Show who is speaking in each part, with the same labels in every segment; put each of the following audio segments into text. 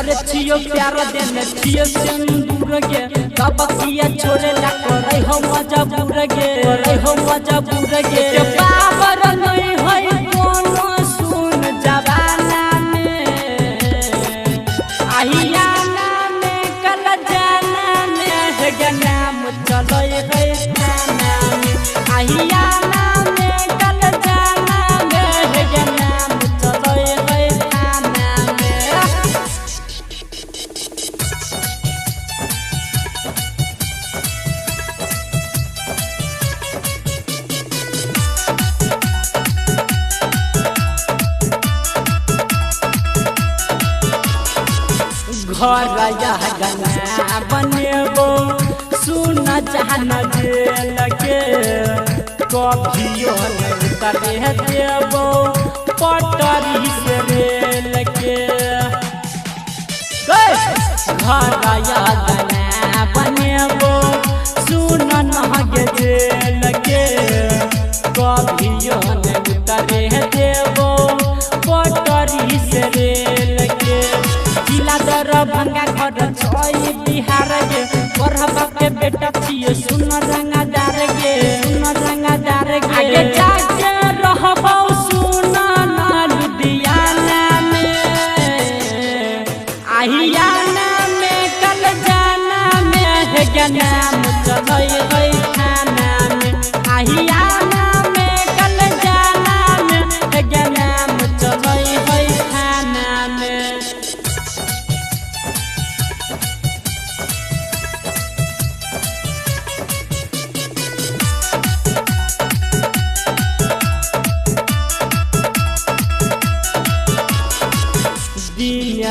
Speaker 1: करे छियो प्यार देने छियो सिंदूर गे कब किया छोड़े ला करे हो मजबूर गे करे हो मजबूर गे बाबर नहीं होई कोनो सुन जवाना में आहियाना में कल जाना में है गे नाम चलो है थाना में आहियाना में कल जाना में है गे नाम चलो है थाना में। घर गना बनेबो सुन जहन जेल के कभियो नहीं करे देबो पटरी से रेल के घर गना बनेबो सुन नहगे जेल के कभियो नहीं करे देबो पटरी से रेल के जिला दरभंगा घर छई बिहार गे पढ़बा के बेटा छिए सुन रंगदार गे सुन रंगदार गे आगे जाके रहबो सुन लुधियाना में आहियाना में कल जाना में है गे नाम चलै है थाना में आहियाना में कल जाना में है गे नाम चलै है थाना में।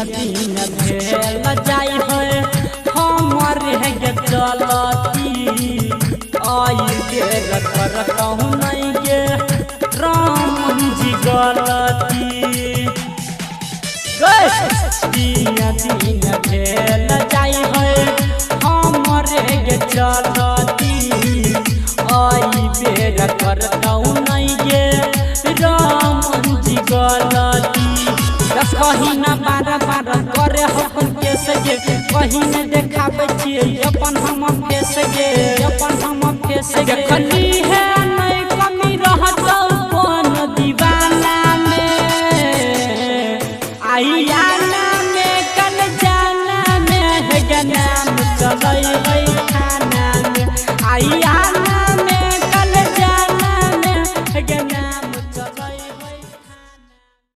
Speaker 1: दिन भेल जाई है हमर है गे चलती आई देर कर कहूँ नहीं गे राम जी गलती दिन भेल जाई है हमर है गे चलती आई बेर कर कहूँ नहीं गे राम जी गलती कहीं न बार बार करे अपन केस गे कहीं न देखाबे छिए अपन हम फेस गे अपन हम फेस गे खली है नहीं कमी रहत कौन दीवाना में आहियाना में कल जाना में है गे नाम चलै है थाना